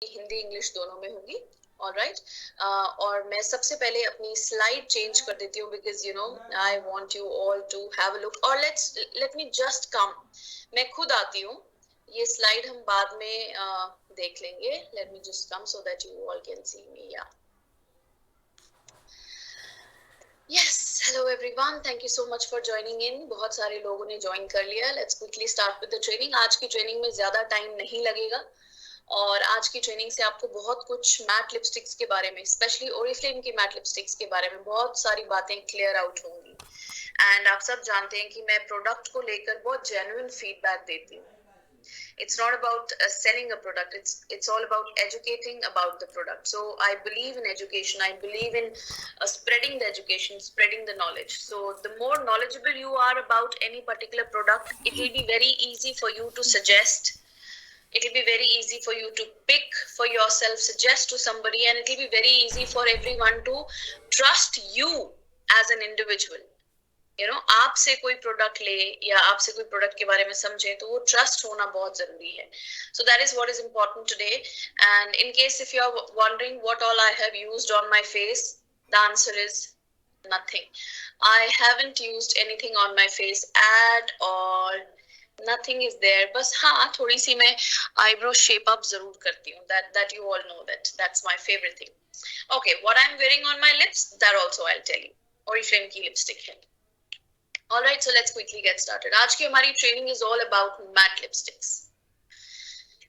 Hindi English दोनों में होंगी। ऑलराइट, और मैं सबसे पहले अपनी स्लाइड चेंज कर देती हूँ because you know I want you all to have a look, और लेट मी जस्ट कम, मैं खुद आती हूँ, ये स्लाइड हम बाद में देख लेंगे। Let me just come so that you all can see me. या yes, hello everyone, thank you so much for joining in. बहुत सारे लोगों ने ज्वाइन कर लिया। Let's quickly start with the training. आज की ट्रेनिंग में ज्यादा टाइम नहीं लगेगा और आज की ट्रेनिंग से आपको बहुत कुछ मैट लिपस्टिक्स के बारे में, स्पेशली ओरिफ्लेम की मैट लिपस्टिक्स के बारे में बहुत सारी बातें क्लियर आउट होंगी। एंड आप सब जानते हैं कि मैं प्रोडक्ट को लेकर बहुत जेन्युइन फीडबैक देती हूँ। It's not about selling a product, it's all about educating about the product. So I believe in education, I believe in spreading the education, spreading the knowledge. So the more knowledgeable you are about any particular product, it will be very easy for you to suggest, it will be very easy for you to pick for yourself, suggest to somebody, and it will be very easy for everyone to trust you as an individual. You know, आपसे कोई product ले या आपसे कोई product के बारे में समझे तो वो ट्रस्ट होना बहुत जरूरी है. So that is what is important today. And in case if you are wondering what all I have used on my face, the answer is nothing. I haven't used anything on my face at all. Nothing is there. बस हाँ, थोड़ी सी मैं eyebrow shape up जरूर करती हूँ. That you all know that's my favorite thing. Okay, what I'm wearing on my lips, that also I'll tell you. Oriflame की lipstick है. Alright, so let's quickly get started. आज की हमारी training is all about matte lipsticks.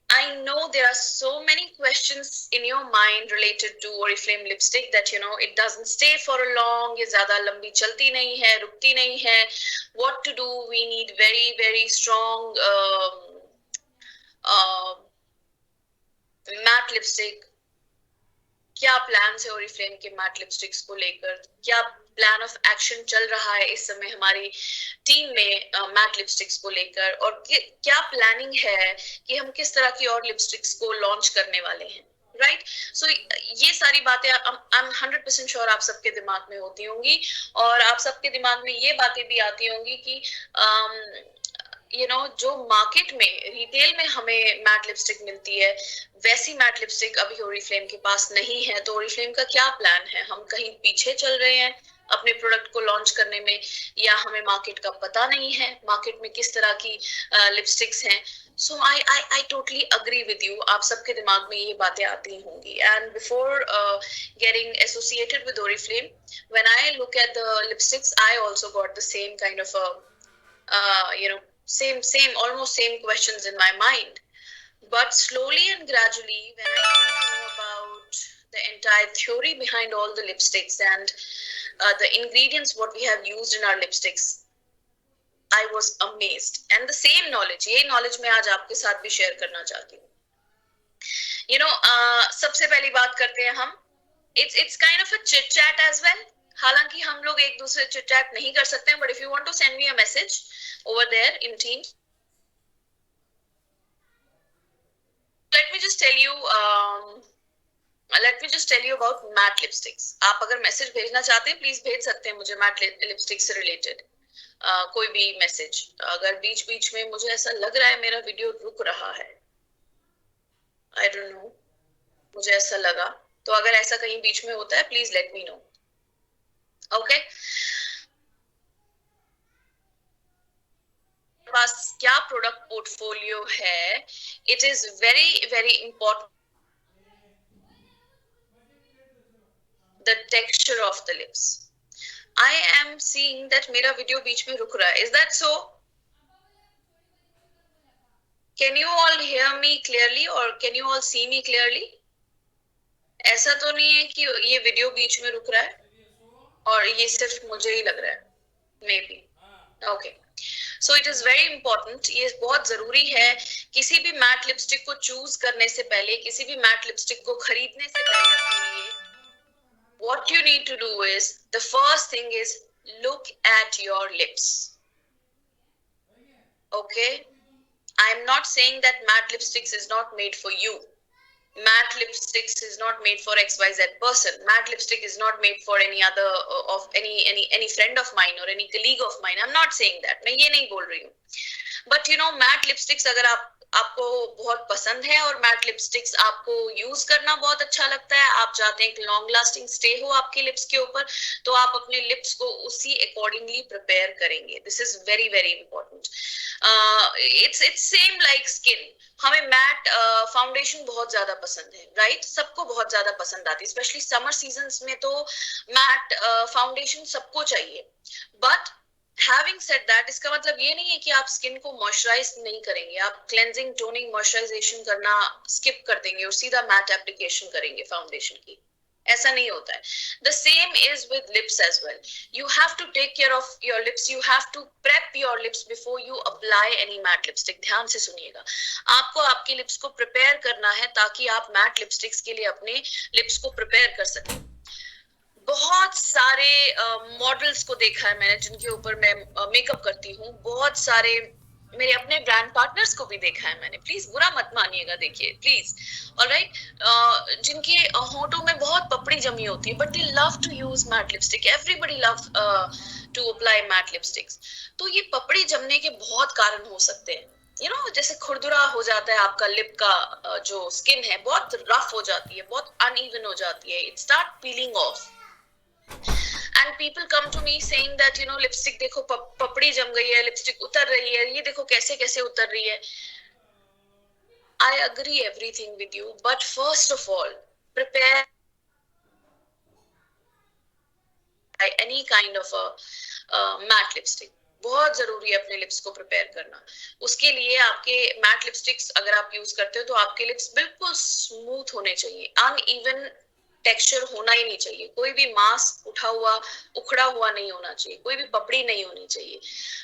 I know there are so many questions in your mind related to Oriflame lipstick that you know it doesn't stay for a long, ये ज़्यादा लंबी चलती नहीं है, रुकती नहीं है. What to do? We need very strong matte lipstick. क्या प्लान है ओरिफ्लेम के मैट लिपस्टिक्स को लेकर, क्या प्लान ऑफ एक्शन चल रहा है इस समय हमारी टीम में मैट लिपस्टिक्स को लेकर, और क्या प्लानिंग है कि हम किस तरह की और लिपस्टिक्स को लॉन्च करने वाले हैं. राइट, सो ये सारी बातें आई एम 100% श्योर आप सबके दिमाग में होती होंगी, और आप सबके दिमाग में ये बातें भी आती होंगी कि यू नो जो मार्केट में रिटेल में हमें मैट लिपस्टिक मिलती है वैसी मैट लिपस्टिक अभी ओरिफ्लेम के पास नहीं है. तो ओरिफ्लेम का क्या प्लान है? हम कहीं पीछे चल रहे हैं अपने प्रोडक्ट को लॉन्च करने में, या हमें मार्केट का पता नहीं है मार्केट में किस तरह की लिपस्टिक्स हैं. So I totally agree with you. आप सबके दिमाग में ये बातें आती होंगी. And before getting associated with Oriflame, when I look at the lipsticks, I also got the same kind of you know, same almost same questions in my mind. But slowly and gradually, when I came to know about the entire theory behind all the lipsticks and the ingredients what we have used in our lipsticks, I was amazed. And the same knowledge, ये knowledge मैं आज आपके साथ भी share करना चाहती हूँ. You know, सबसे पहली बात करते हैं हम. It's kind of a chit chat as well. हालांकि हम लोग एक दूसरे चिट चैट नहीं कर सकते हैं, but if you want to send me a message over there in Teams, let me just tell you about matte lipsticks. आप अगर मैसेज भेजना चाहते हैं प्लीज भेज सकते हैं मुझे मैट लिपस्टिक से रिलेटेड कोई भी मैसेज. अगर बीच बीच में मुझे ऐसा लग रहा है मेरा वीडियो रुक रहा है, आई डोंट नो, मुझे ऐसा लगा, तो अगर ऐसा कहीं बीच में होता है please let me know. Okay, पास क्या प्रोडक्ट पोर्टफोलियो है, it is very important the texture of the lips. I am seeing that मेरा वीडियो बीच में रुक रहा है. Is that so? Can you all hear me clearly और can you all see me clearly? ऐसा तो नहीं है कि ये वीडियो बीच में रुक रहा है और ये सिर्फ मुझे ही लग रहा है? May be. Okay, so it is very important, ये बहुत जरूरी है किसी भी मैट लिपस्टिक को चूज करने से पहले, किसी भी मैट लिपस्टिक को खरीदने से पहले अपने लिए, what you need to do is, the first thing is look at your lips. Okay, I am not saying that matte lipsticks is not made for you. Matte lipsticks is not made for XYZ person. Matte lipstick is not made for any other of any friend of mine or any colleague of mine. I'm not saying that. मैं ये नहीं बोल रही हूँ. But you know, matte lipsticks अगर आप आपको बहुत पसंद है और मैट लिपस्टिक्स आपको यूज करना बहुत अच्छा लगता है, आप चाहते हैं कि लॉन्ग लास्टिंग स्टे हो आपके लिप्स के ऊपर, तो आप अपने लिप्स को उसी अकॉर्डिंगली प्रिपेयर करेंगे। This is very very important. It's same like skin. हमें मैट फाउंडेशन बहुत ज्यादा पसंद है, राइट? सबको बहुत ज्यादा पसंद आती है, स्पेशली समर सीजन्स में तो मैट फाउंडेशन सबको चाहिए। बट हैविंग सेड दैट, इसका मतलब ये नहीं है कि आप स्किन को मॉइस्चराइज नहीं करेंगे, आप क्लेंजिंग टोनिंग मॉइस्चराइजेशन करना स्किप कर देंगे और सीधा मैट एप्लीकेशन करेंगे फाउंडेशन की। ऐसा नहीं होता है। The same is with lips as well. You have to take care of your lips, you have to prep your lips before you apply any matte lipstick. ध्यान से सुनिएगा, आपको आपके लिप्स को प्रिपेयर करना है ताकि आप मैट लिपस्टिक्स के लिए अपने लिप्स को प्रिपेयर कर सकें। बहुत सारे मॉडल्स को देखा है मैंने जिनके ऊपर मैं मेकअप करती हूँ, बहुत सारे मेरे अपने ब्रांड पार्टनर्स को भी देखा है मैंने, प्लीज बुरा मत मानिएगा, देखिए प्लीज। ऑलराइट, जिनके होठों में बहुत पपड़ी जमी होती है, but they love to use matte lipstick, everybody love to apply matte lipsticks. तो ये पपड़ी जमने के बहुत कारण हो सकते हैं। जैसे खुरदुरा हो जाता है आपका लिप का, जो स्किन है बहुत रफ हो जाती है, बहुत अनइवन हो जाती है, it start peeling off. And people come to me saying that lipstick देखो पपड़ी जम गई है, लिपस्टिक उतर रही है, ये देखो कैसे कैसे उतर रही है। I agree everything with you, but first of all prepare any kind of matte lipstick. बहुत जरूरी है अपने लिप्स को प्रिपेयर करना। उसके लिए आपके मैट लिपस्टिक्स अगर आप यूज करते हो तो आपके लिप्स बिल्कुल स्मूथ होने चाहिए, अनइवन टेक्सचर होना ही नहीं चाहिए, कोई भी मास उठा हुआ उखड़ा हुआ नहीं होना चाहिए, कोई भी पपड़ी नहीं होनी चाहिए।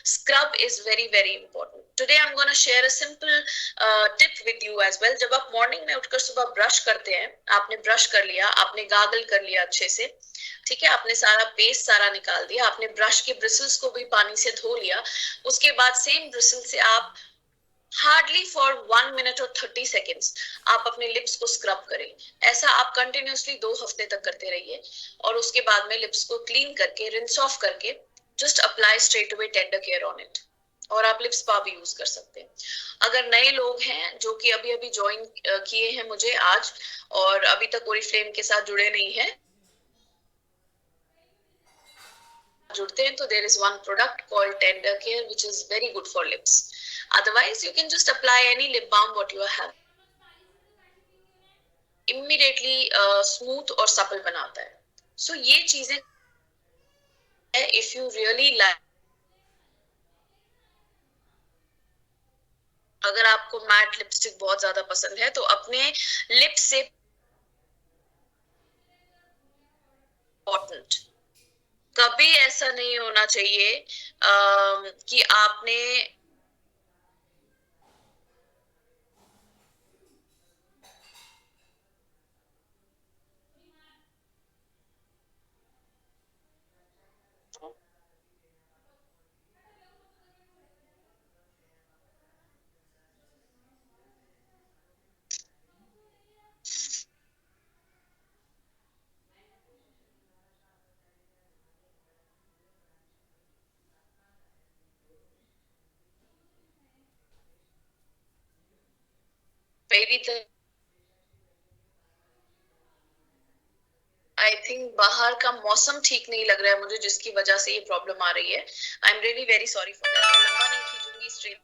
Scrub is very very important. Today I am gonna share a simple tip with you as well. जब आप मॉर्निंग में उठकर सुबह ब्रश करते हैं, आपने ब्रश कर लिया, आपने गागल कर लिया अच्छे से, ठीक है, आपने सारा पेस्ट सारा निकाल दिया, आपने ब्रश के ब्रिसल्स को भी पानी से धो लिया, उसके बाद सेम ब्रिसल से आप हार्डली फॉर 1 मिनट और 30 सेकेंड्स आप अपने लिप्स को स्क्रब करें। ऐसा आप कंटिन्यूअसली 2 हफ्ते तक करते रहिए, और उसके बाद में लिप्स को क्लीन करके रिंस ऑफ करके just apply straight away tender care on it, और आप लिप्स पा भी यूज कर सकते हैं। अगर नए लोग हैं जो कि अभी अभी ज्वाइन किए हैं मुझे आज और अभी तक ओरिफ्लेम के साथ जुड़े नहीं है, जुड़ते हैं, तो there is one product called tender care which is very good for lips. Otherwise you can just apply any lip balm what you have, immediately smooth और सपल बनाता है। सो ये चीजें इफ यू रियली लाइक, अगर आपको matte lipstick बहुत ज्यादा पसंद है तो अपने लिप से इम्पोर्टेंट, कभी ऐसा नहीं होना चाहिए कि आपने मेरी आई थिंक बाहर का मौसम ठीक नहीं लग रहा है मुझे, जिसकी वजह से ये प्रॉब्लम आ रही है। I am really very sorry for that. मैं लंबा नहीं खींचूंगी स्ट्रेट।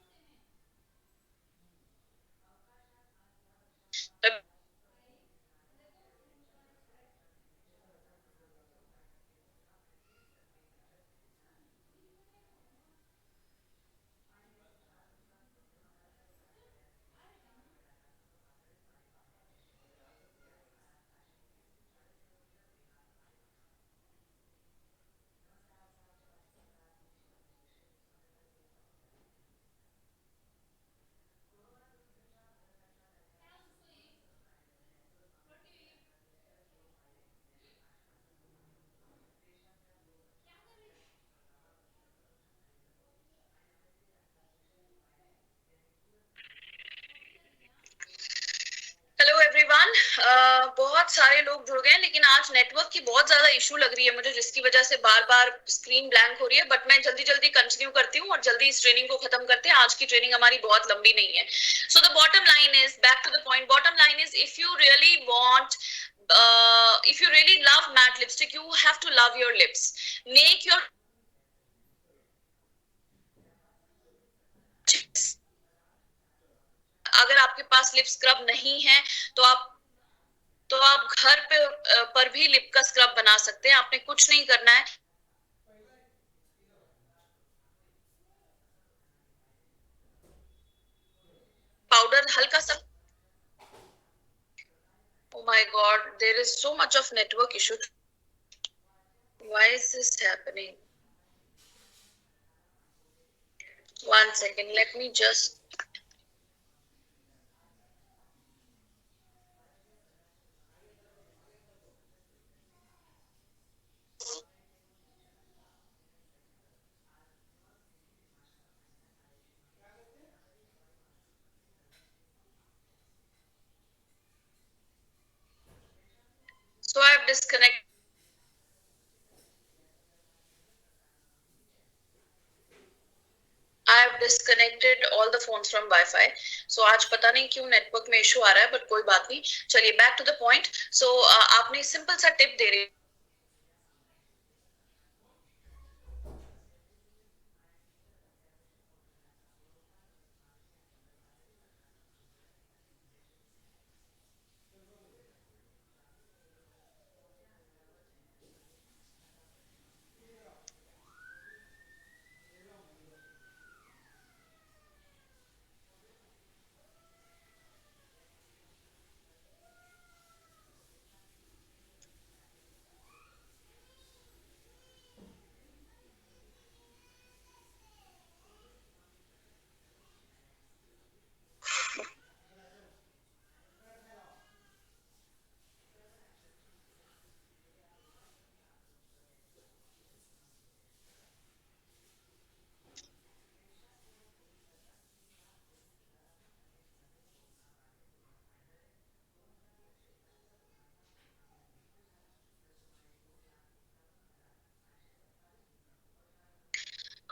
बहुत सारे लोग जुड़ गए हैं, लेकिन आज नेटवर्क की बहुत ज्यादा इशू लग रही है मुझे, जिसकी वजह से बार बार स्क्रीन ब्लैंक हो रही है। बट मैं जल्दी जल्दी कंटिन्यू करती हूँ और जल्दी इस ट्रेनिंग को खत्म करते हैं। आज की ट्रेनिंग हमारी बहुत लंबी नहीं है। So the bottom line is, back to the point, bottom line is, if you really want, if you really love matte lipstick, you have to love your lips. Make your, अगर आपके पास lip scrub नहीं है तो आप घर पे पर भी लिप का स्क्रब बना सकते हैं। आपने कुछ नहीं करना है, पाउडर हल्का सा। Oh my God, there is so much of network issue. Why is this happening? One second, let me just. So I've disconnected. I have disconnected all the phones from Wi-Fi. So आज पता नहीं क्यों network में issue आ रहा है, but कोई बात नहीं। चलिए back to the point. So आपने सिंपल सा टिप दे रही,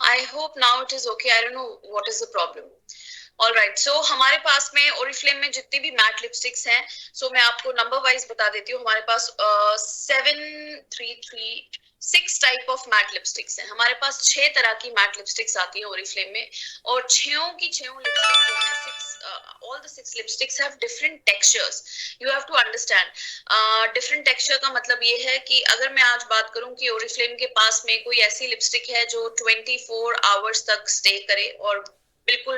I hope now it is okay. I don't know what is the problem. All right, so हमारे पास में ओरिफ्लेम में जितनी भी मैट लिपस्टिक्स हैं, सो मैं आपको नंबर वाइज बता देती हूँ। हमारे पास 6 टाइप ऑफ मैट लिपस्टिक्स हैं। हमारे पास 6 तरह की मैट लिपस्टिक्स आती है ओरिफ्लेम में, और छयों की छयों लिपस्टिक जो है, all the 6 lipsticks have different textures. You have to understand. Different texture का मतलब ये है कि अगर मैं आज बात करूं कि ओरिफ्लेम के पास में कोई ऐसी लिपस्टिक है जो 24 आवर्स तक स्टे करे और बिल्कुल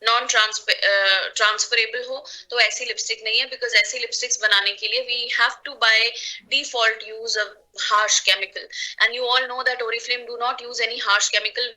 नॉन ट्रांसफरेबल हो, तो ऐसी लिपस्टिक नहीं है। बिकॉज ऐसी लिपस्टिक्स बनाने के लिए we have to by default use a harsh chemical, and you all know that Oriflame do not use any harsh chemical.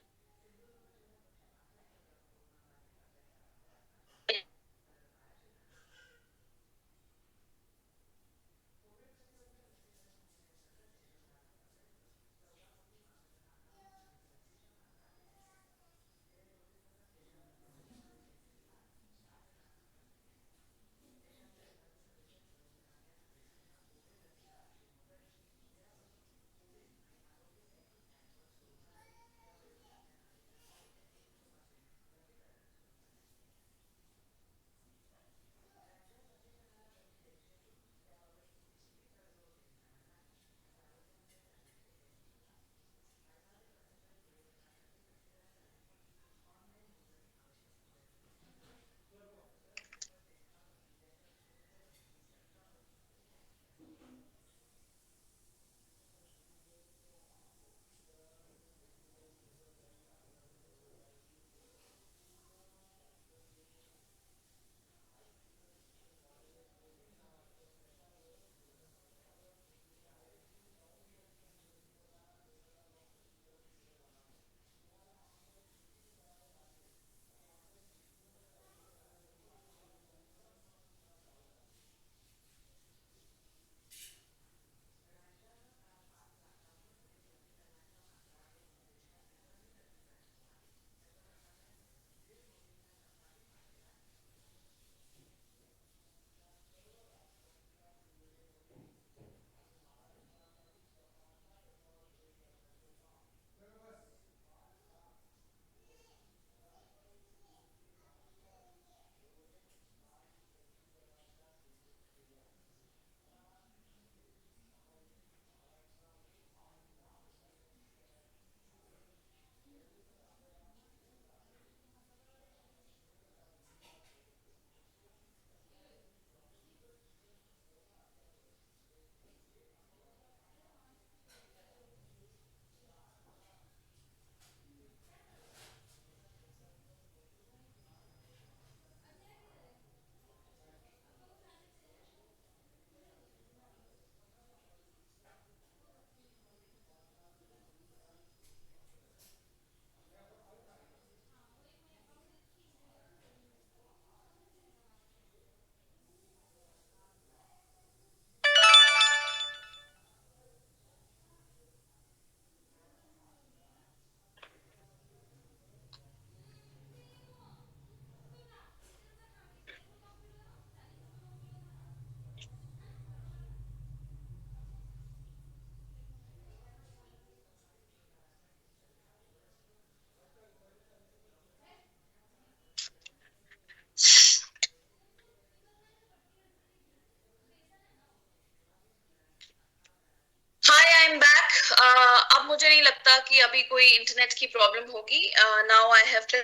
अब मुझे नहीं लगता कि अभी कोई इंटरनेट की प्रॉब्लम होगी. Now I have to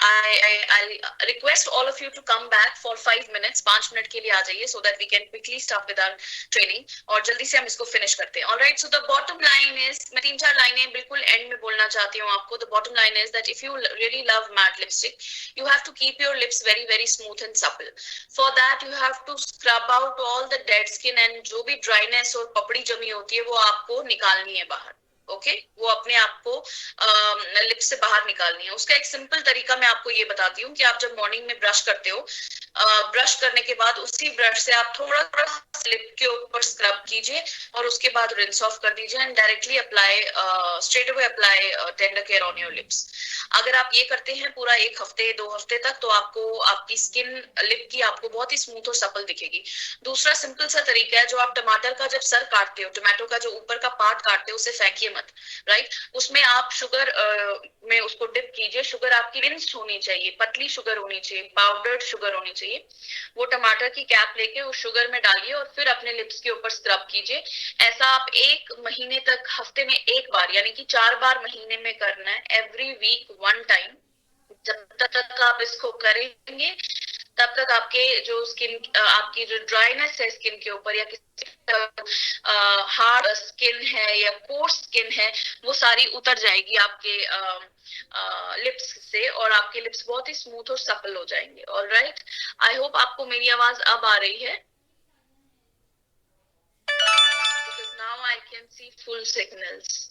I request all of you to come back for 5 minutes. 5 minute के लिए आ जाइए so that we can quickly start with our training और जल्दी से हम इसको finish करते हैं. All right. So the bottom line is, मैं 3-4 लाइनें बिल्कुल end में बोलना चाहती हूँ आपको. The bottom line is that if you really love matte lipstick, you have to keep your lips very very smooth and supple. For that you have to scrub out all the dead skin and जो भी dryness और पपड़ी जमी होती है वो आपको निकालनी है बाहर. ओके वो अपने आप को लिप्स से बाहर निकालनी है. उसका एक सिंपल तरीका मैं आपको ये बताती हूँ कि आप जब मॉर्निंग में ब्रश करते हो, ब्रश करने के बाद उसी ब्रश से आप थोड़ा थोड़ा लिप के ऊपर स्क्रब कीजिए और उसके बाद रिंस ऑफ कर दीजिए and directly apply, straight away apply tender care on your lips. अगर आप ये करते हैं पूरा 1 हफ्ते 2 हफ्ते तक तो आपको आपकी स्किन लिप की आपको बहुत ही स्मूथ और सपल दिखेगी. दूसरा सिंपल सा तरीका है, जो आप टमाटर का जब सर काटते हो, टमाटो का जो ऊपर का पार्ट काटते हो उसे फेंकिए मत. राइट, उसमें आप शुगर में उसको डिप कीजिए. शुगर आपकी रिंस्ड होनी चाहिए, पतली शुगर होनी चाहिए, पाउडर्ड शुगर होनी चाहिए. वो टमाटर की कैप लेके उस शुगर में डालिए और फिर अपने लिप्स के ऊपर स्क्रब कीजिए. ऐसा आप 1 महीने तक, हफ्ते में 1 बार यानी कि 4 बार महीने में करना है. Every week 1 time. जब तक आप इसको करेंगे तब तक आपके जो स्किन, आपकी जो ड्राइनेस है स्किन के ऊपर या किसी हार्ड स्किन है या कोर्स स्किन है वो सारी उतर जाएगी आपके लिप्स से और आपके लिप्स बहुत ही स्मूथ और सपल हो जाएंगे. ऑलराइट, आई होप आपको मेरी आवाज अब आ रही है. Because now I can see full signals.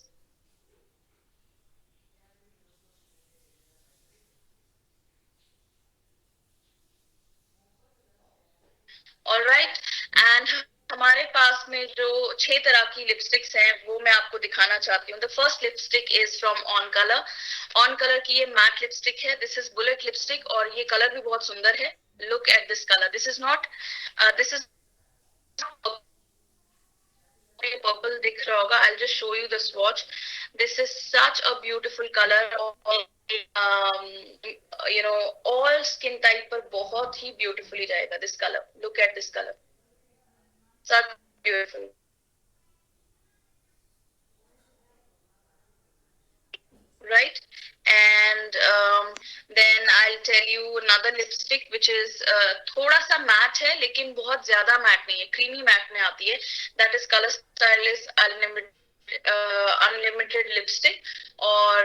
Alright, and हमारे पास में जो 6 तरह की लिपस्टिक्स हैं वो मैं आपको दिखाना चाहती हूँ. The first lipstick is from on colour. On colour की ये मैट लिपस्टिक है. दिस इज बुलेट लिपस्टिक और ये कलर भी बहुत सुंदर है. Look at this colour. This is not, this is purple दिख रहा होगा. I just show you the swatch. This is such a beautiful colour. You know all skin type पर बहुत ही ब्यूटीफुली जाएगा this colour. Look at this colour, such beautiful. Right, and then I'll tell you another lipstick which is थोड़ा सा mat है लेकिन बहुत ज्यादा मैट नहीं है, क्रीमी मैट में आती है. That is Color Stylist unlimited lipstick. और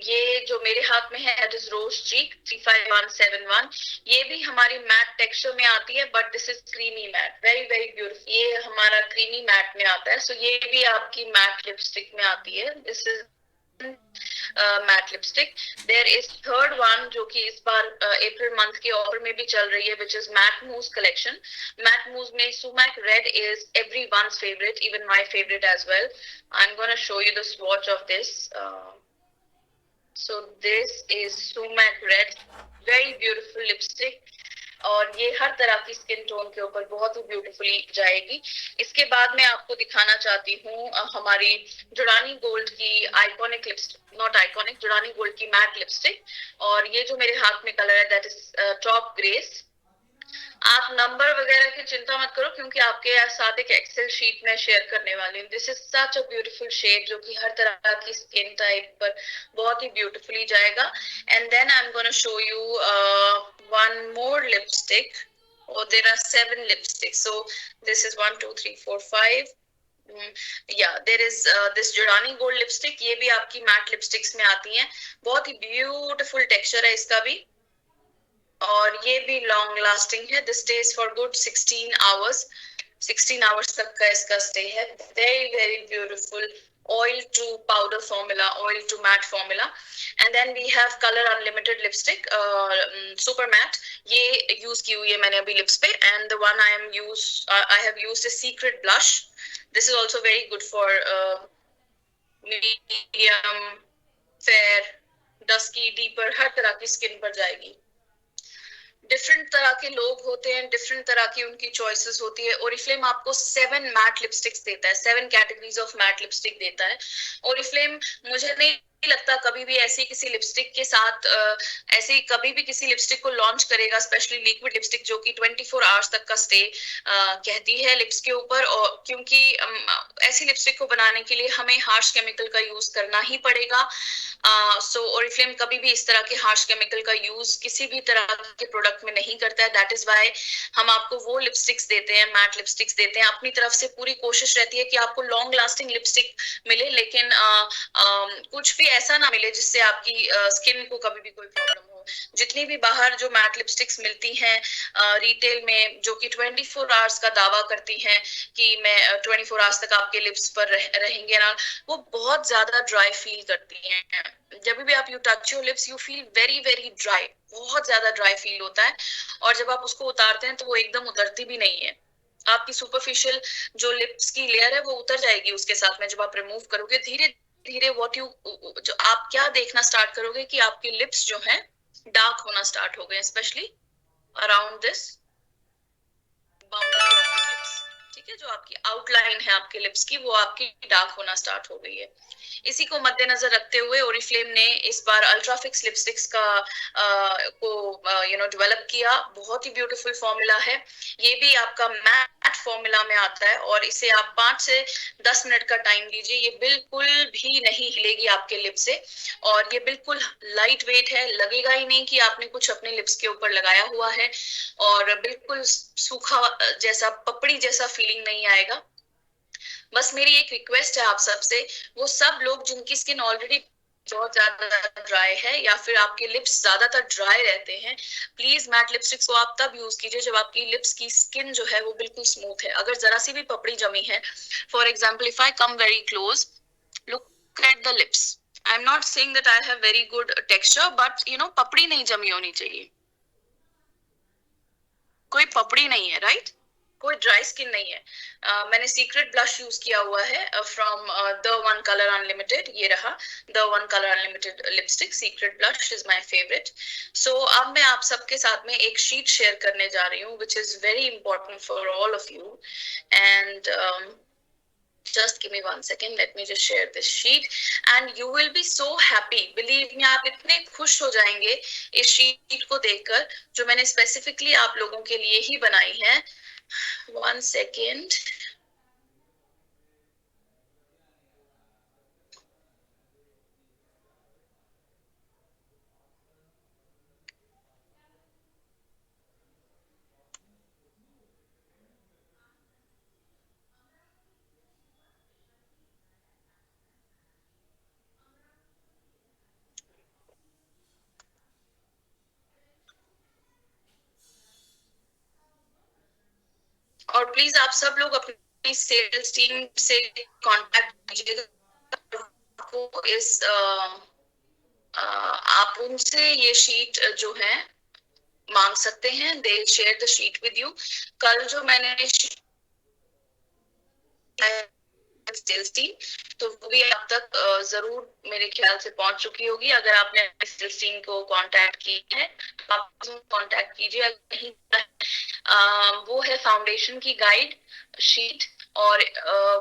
ये जो मेरे हाथ में है that is Rose Cheek 35171. ये भी हमारी मैट टेक्सचर में आती है but this is creamy mat. Very very beautiful. ये हमारा क्रीमी मैट में आता है. सो ये भी आपकी मैट लिपस्टिक में आती है. This is matte lipstick. There is third one जो कि इस बार अप्रैल मंथ के ऑफर में भी चल रही है विच इज मैट मूज कलेक्शन. मैट मूज में sumac red is everyone's favorite, even my favorite as well. I'm going to show you the swatch of this. So this is Sumac Red, very beautiful lipstick. और ये हर तरह की skin tone के ऊपर बहुत ही ब्यूटीफुली जाएगी. इसके बाद मैं आपको दिखाना चाहती हूँ हमारी जुड़ानी गोल्ड की आइकॉनिक लिपस्टिक, नॉट आइकॉनिक, जुड़ानी गोल्ड की मैट लिपस्टिक. और ये जो मेरे हाथ में कलर है दैट इज टॉप ग्रेस. आप नंबर वगैरह की चिंता मत करो क्योंकि आपके साथ एक एक्सेल शीट में शेयर करने वाली हूँ. This is such a beautiful shade जो कि हर तरह की स्किन टाइप पर बहुत ही ब्यूटीफुली जाएगा. And then I am gonna show you one more lipstick. Oh, there are 7 lipsticks. So this is 1, 2, 3, 4, 5. Yeah, there is this Jordani Gold lipstick. ये भी आपकी मैट लिपस्टिक्स में आती हैं. बहुत ही ब्यूटीफुल टेक्सचर है इसका भी और ये भी लॉन्ग लास्टिंग है. This stage for good 16 hours. 16 hours तक का इसका स्टे है. Very very beautiful oil to powder formula, oil to matte formula. And then we have Color Unlimited lipstick, super matte. ये use की हुई है मैंने अभी lips पे. And the one I have used is Secret Blush. This is also very good for medium, fair, dusky, deeper, हर तरह की skin पर जाएगी. डिफरेंट तरह के लोग होते हैं, डिफरेंट तरह की उनकी चॉइसेस होती है. ओरिफ्लेम आपको 7 मैट लिपस्टिक्स देता है, 7 कैटेगरीज ऑफ मैट लिपस्टिक देता है. ओरिफ्लेम मुझे नहीं लगता कभी भी ऐसी किसी लिपस्टिक के साथ ऐसे कभी भी किसी लिपस्टिक को लॉन्च करेगा, स्पेशली लिक्विड लिपस्टिक जो कि 24 आवर्स तक का स्टे कहती है लिप्स के ऊपर। और क्योंकि ऐसी लिपस्टिक को बनाने के लिए हमें हार्श केमिकल का यूज करना ही पड़ेगा। सो ओरिफ्लेम कभी भी इस तरह के हार्श केमिकल का यूज किसी भी तरह के प्रोडक्ट में नहीं करता है। दैट इज वाई हम आपको वो लिपस्टिक्स देते हैं, मैट लिपस्टिक्स देते हैं। अपनी तरफ से पूरी कोशिश रहती है कि आपको लॉन्ग लास्टिंग लिपस्टिक मिले, लेकिन कुछ भी ऐसा ना मिले जिससे आपकी स्किन को कभी भी कोई प्रॉब्लम हो। जितनी भी बाहर जो मैट लिपस्टिक्स मिलती हैं रिटेल में, जो कि 24 आवर्स का दावा करती हैं कि मैं 24 आवर्स तक आपके लिप्स पर रहेंगे ना, वो बहुत ज्यादा ड्राई फील करती हैं। जब भी आप you touch your lips you feel very very dry, बहुत ज्यादा ड्राई फील होता है। और जब आप उसको उतारते हैं तो वो एकदम उतरती भी नहीं है। आपकी सुपरफिशियल जो लिप्स की लेयर है वो उतर जाएगी उसके साथ में। जब आप रिमूव करोगे धीरे धीरे जो आप क्या देखना स्टार्ट करोगे कि आपके लिप्स जो हैं डार्क होना स्टार्ट हो गए, specially around this boundary of your lips. ठीक है, जो आपकी आउटलाइन है आपके लिप्स की वो आपकी डार्क होना स्टार्ट हो गई है। इसी को मद्देनजर रखते हुए ओरिफ्लेम ने इस बार अल्ट्राफिक्स लिपस्टिक्स का को डेवलप किया। बहुत ही ब्यूटीफुल फॉर्मूला है। ये भी आपका मैट फॉर्मूला में आता है और इसे आप 5 से 10 मिनट का टाइम दीजिए। ये बिल्कुल भी नहीं हिलेगी आपके लिप से और ये बिल्कुल लाइट वेट है, लगेगा ही नहीं कि आपने कुछ अपने लिप्स के ऊपर लगाया हुआ है। और बिल्कुल सूखा जैसा, पपड़ी जैसा फीलिंग नहीं आएगा। बस मेरी एक रिक्वेस्ट है आप सबसे, वो सब लोग जिनकी स्किन ऑलरेडी बहुत ज्यादा ड्राई है या फिर आपके लिप्स ज्यादातर ड्राई रहते हैं, प्लीज मैट लिपस्टिक्स को आप तब यूज कीजिए जब आपकी लिप्स की स्किन जो है वो बिल्कुल स्मूथ है। अगर जरा सी भी पपड़ी जमी है, for example if I come very close, look at the lips, I am not saying that I have very good texture, but पपड़ी नहीं जमी होनी चाहिए। कोई पपड़ी नहीं है, राइट? कोई ड्राई स्किन नहीं है। मैंने सीक्रेट ब्लश यूज किया हुआ है from the one colour unlimited. ये रहा the one colour unlimited lipstick, secret blush is my favourite. So अब मैं आप सबके साथ में एक शीट शेयर करने जा रही हूँ विच is very important for all of you. And just give me 1 second, let me just share this sheet and you will be so happy, believe me, आप इतने खुश हो जाएंगे इस शीट को देखकर जो मैंने स्पेसिफिकली आप लोगों के लिए ही बनाई है। 1 second। और प्लीज आप सब लोग अपनी सेल्स टीम से कांटेक्ट कीजिएगा। इस आप उनसे ये शीट जो है मांग सकते हैं, they share the sheet with you. कल जो मैंने सेल्स टीम, तो वो भी अब तक जरूर मेरे ख्याल से पहुंच चुकी होगी। अगर आपने सेल्स टीम को कांटेक्ट की है तो आप कांटेक्ट कीजिए। कहीं वो है फाउंडेशन की गाइड शीट, और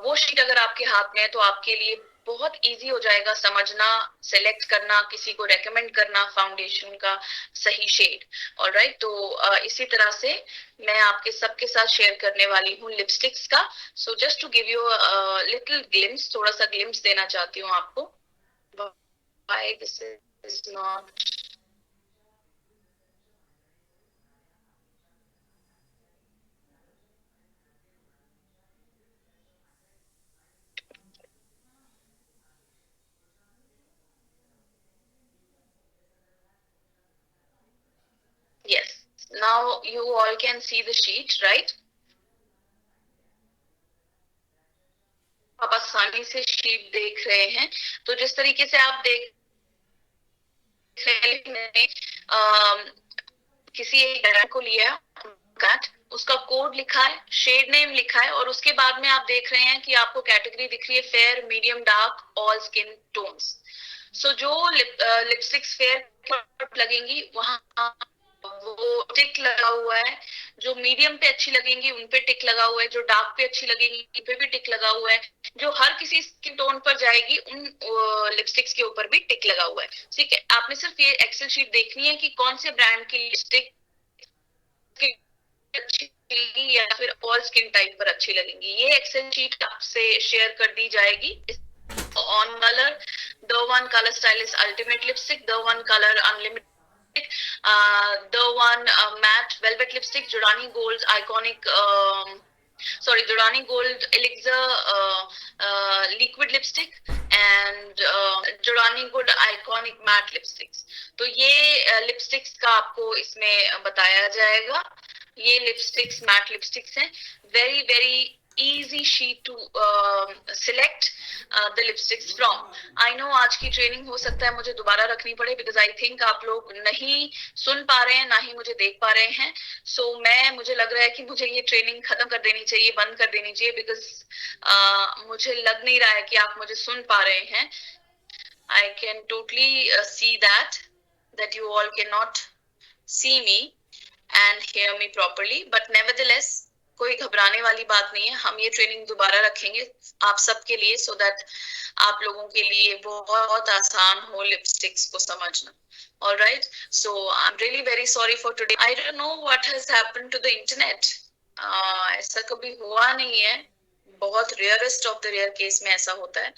वो शीट अगर आपके हाथ में है तो आपके लिए बहुत इजी हो जाएगा समझना, सेलेक्ट करना, किसी को रेकमेंड करना फाउंडेशन का सही शेड। ऑलराइट, तो इसी तरह से मैं आपके सबके साथ शेयर करने वाली हूँ लिपस्टिक्स का। So just to give you little glimpse, थोड़ा सा ग्लिम्स देना चाहती हूँ आपको। Why this is not yes, now you all can see the sheet, right? आप आसानी से शीट देख रहे हैं। तो जिस तरीके से आप देख रहे हैं, मैंने किसी एक ब्रांड को लिया, उसका कोड लिखा है, शेड नेम लिखा है, और उसके बाद में आप देख रहे हैं कि आपको कैटेगरी दिख रही है fair, medium, dark, all skin tones. So जो लिपस्टिक्स फेयर लगेंगी वहां वो टिक लगा हुआ है, जो मीडियम पे अच्छी लगेंगी उन पे टिक लगा हुआ है, जो डार्क पे अच्छी लगेंगी उन पे भी टिक लगा हुआ है, जो हर किसी स्किन टोन पर जाएगी, उन लिपस्टिक्स के ऊपर भी टिक लगा हुआ है। ठीक है, आपने सिर्फ ये एक्सेल शीट देखनी है कि कौन से ब्रांड की लिपस्टिक अच्छी लगेगी या फिर ऑल स्किन टाइप पर अच्छी लगेंगी। ये एक्सेल शीट आपसे शेयर कर दी जाएगी। On colour, the one colour stylish ultimate lipstick, the one colour unlimited, the one matte velvet lipstick, Jordani Gold iconic, sorry, Jordani Gold elixir liquid lipstick, and Jordani Gold iconic matte lipsticks। तो ये lipsticks का आपको इसमें बताया जाएगा। ये lipsticks matte lipsticks हैं। Very very easy sheet to select the lipsticks from। I know आज की ट्रेनिंग हो सकता है मुझे दोबारा रखनी पड़े, बिकॉज आई थिंक आप लोग नहीं सुन पा रहे हैं, ना ही मुझे देख पा रहे हैं। मुझे लग रहा है कि मुझे ये ट्रेनिंग खत्म कर देनी चाहिए, बंद कर देनी चाहिए, बिकॉज मुझे लग नहीं रहा है कि आप मुझे सुन पा रहे हैं। I can totally see that you all cannot see me and hear me properly, but nevertheless कोई घबराने वाली बात नहीं है। हम ये ट्रेनिंग दोबारा रखेंगे आप सबके लिए, सो दैट आप लोगों के लिए बहुत आसान हो लिपस्टिक्स को समझना। All right, so I'm really very sorry for today. I don't know what has happened to the internet. ऐसा कभी हुआ नहीं है, बहुत rarest of the rare case में ऐसा होता है,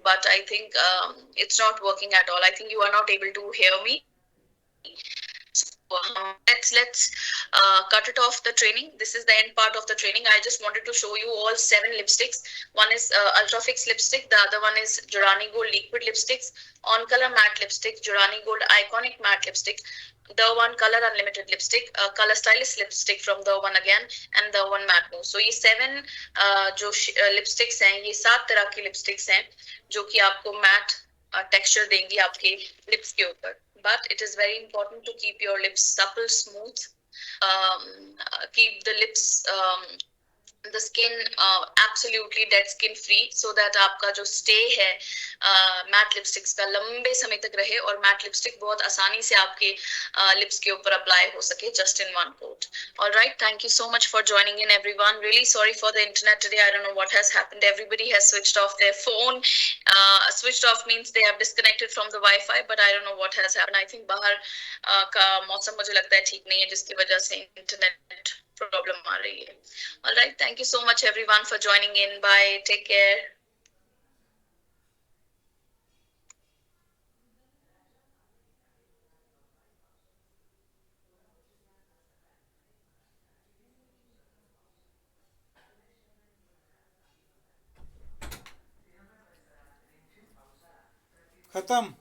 but I think it's not working at all. I think you are not able to hear me. Let's cut it off the training. This is the end part of the training. I just wanted to show you all 7 lipsticks. One is Ultra Fix lipstick. The other one is Jordani Gold liquid lipsticks. On color matte lipstick. Jordani Gold iconic matte lipstick. The one color unlimited lipstick. Color stylist lipstick from the one again. And the one matte mousse. So ये 7 जो lipsticks हैं, ये 7 तरह की lipsticks हैं जो कि आपको matte texture देंगी आपके lips के ऊपर। But it is very important to keep your lips supple, smooth, keep the lips, the skin absolutely dead skin free, so that आपका जो stay है मैट लिपस्टिक्स का लंबे समय तक रहे, और मैट लिपस्टिक बहुत आसानी से आपके लिप्स के ऊपर अप्लाई हो सके just in one coat। All right, thank you so much for joining in everyone. Really sorry for the internet today. I don't know what has happened. Everybody has switched off their phone. Switched off means they have disconnected from the Wi-Fi, but I don't know what has happened. I think बाहर का मौसम मुझे लगता है ठीक नहीं है, जिसकी वजह से इंटरनेट प्रॉब्लम आ रही है। All right, thank you so much everyone for joining in. Bye, take care. खत्म।